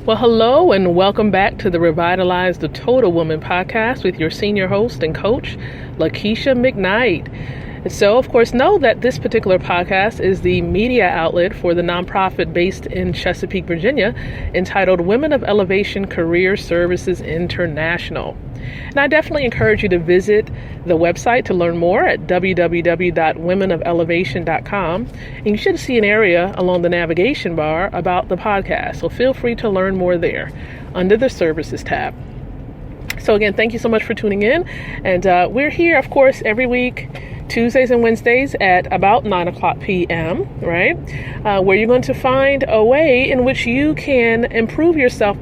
Well, hello and welcome back to the Revitalize the Total Woman podcast with your senior host and coach, Lakeisha McKnight. And so, of course, know that this particular podcast is the media outlet for the nonprofit based in Chesapeake, Virginia, entitled Women of Elevation Career Services International. And I definitely encourage you to visit the website to learn more at www.womenofelevatio.com. And you should see an area along the navigation bar about the podcast. So feel free to learn more there under the services tab. So again, thank you so much for tuning in. And we're here, of course, every week, Tuesdays and Wednesdays at about 9 o'clock p.m., right? Where you're going to find a way in which you can improve yourself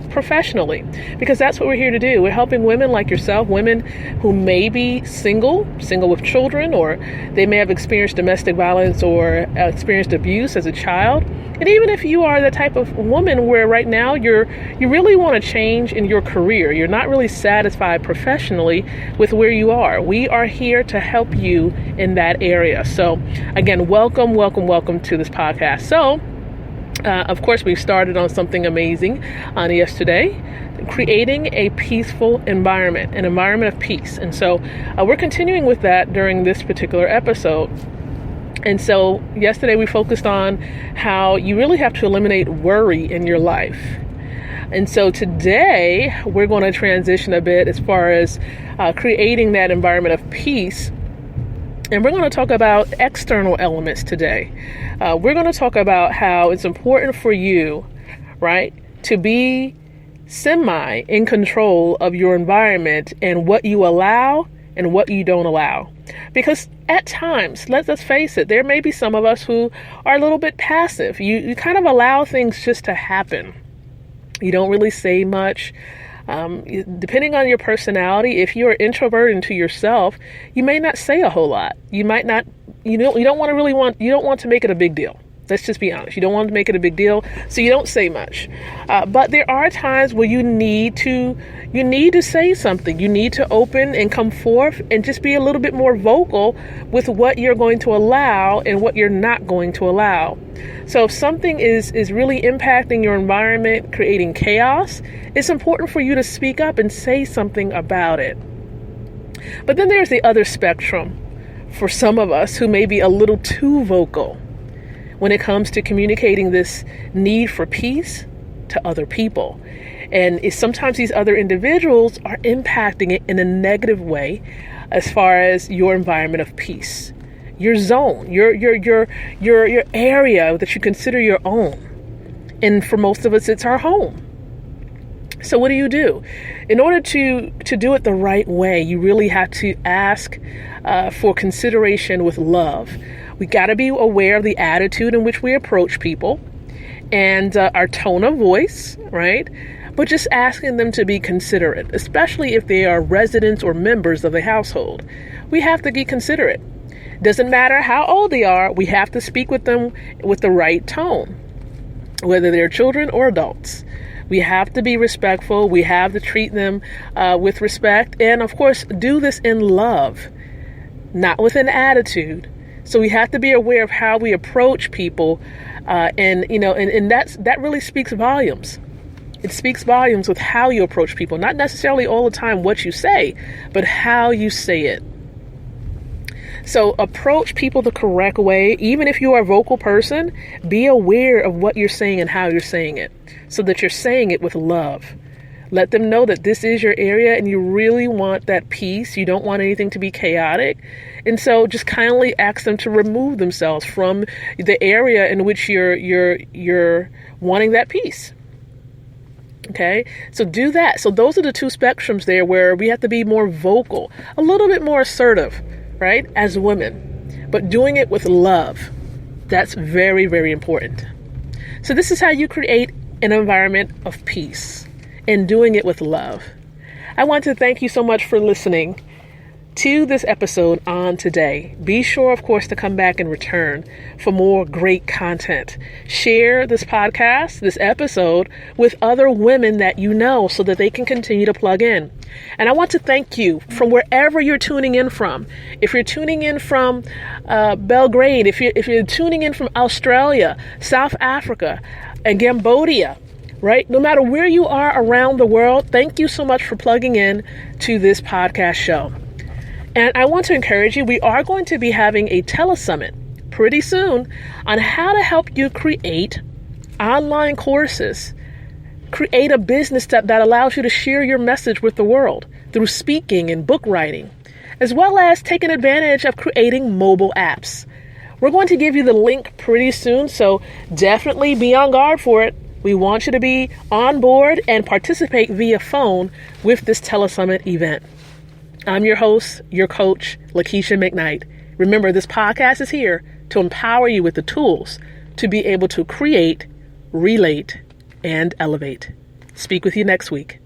professionally, because that's what we're here to do. We're helping women like yourself, women who may be single with children, or they may have experienced domestic violence or experienced abuse as a child. And even if you are the type of woman where right now you really want to change in your career, you're not really satisfied professionally with where you are, we are here to help you in that area. So again, welcome to this podcast. So of course, we started on something amazing on yesterday, creating a peaceful environment, an environment of peace. And so we're continuing with that during this particular episode. And so yesterday we focused on how you really have to eliminate worry in your life. And so today we're going to transition a bit as far as creating that environment of peace. And we're going to talk about external elements today. We're going to talk about how it's important for you, right, to be semi in control of your environment and what you allow and what you don't allow. Because at times, let's face it, there may be some of us who are a little bit passive. You kind of allow things just to happen. You don't really say much. Depending on your personality, if you're introverted into yourself, you may not say a whole lot. You might not, you don't want to make it a big deal. Let's just be honest. You don't want to make it a big deal, so you don't say much. But there are times where you need to say something. You need to open and come forth and just be a little bit more vocal with what you're going to allow and what you're not going to allow. So if something is really impacting your environment, creating chaos, it's important for you to speak up and say something about it. But then there's the other spectrum for some of us who may be a little too vocal when it comes to communicating this need for peace to other people. And sometimes these other individuals are impacting it in a negative way as far as your environment of peace, your zone, your area that you consider your own. And for most of us, it's our home. So what do? In order to do it the right way, you really have to ask for consideration with love. We got to be aware of the attitude in which we approach people and our tone of voice, right? But just asking them to be considerate, especially if they are residents or members of the household. We have to be considerate. Doesn't matter how old they are, we have to speak with them with the right tone, whether they're children or adults. We have to be respectful. We have to treat them with respect. And of course, do this in love, not with an attitude. So we have to be aware of how we approach people. And that really speaks volumes. It speaks volumes with how you approach people, not necessarily all the time what you say, but how you say it. So approach people the correct way. Even if you are a vocal person, be aware of what you're saying and how you're saying it so that you're saying it with love. Let them know that this is your area and you really want that peace. You don't want anything to be chaotic. And so just kindly ask them to remove themselves from the area in which you're wanting that peace. Okay, so do that. So those are the two spectrums there where we have to be more vocal, a little bit more assertive, right, as women, but doing it with love. That's very, very important. So this is how you create an environment of peace and doing it with love. I want to thank you so much for listening to this episode on today. Be sure, of course, to come back and return for more great content. Share this podcast, this episode, with other women that you know so that they can continue to plug in. And I want to thank you from wherever you're tuning in from. If you're tuning in from Belgrade, if you're tuning in from Australia, South Africa, and Cambodia, right? No matter where you are around the world, thank you so much for plugging in to this podcast show. And I want to encourage you, we are going to be having a telesummit pretty soon on how to help you create online courses, create a business that allows you to share your message with the world through speaking and book writing, as well as taking advantage of creating mobile apps. We're going to give you the link pretty soon, so definitely be on guard for it. We want you to be on board and participate via phone with this telesummit event. I'm your host, your coach, Lakeisha McKnight. Remember, this podcast is here to empower you with the tools to be able to create, relate, and elevate. Speak with you next week.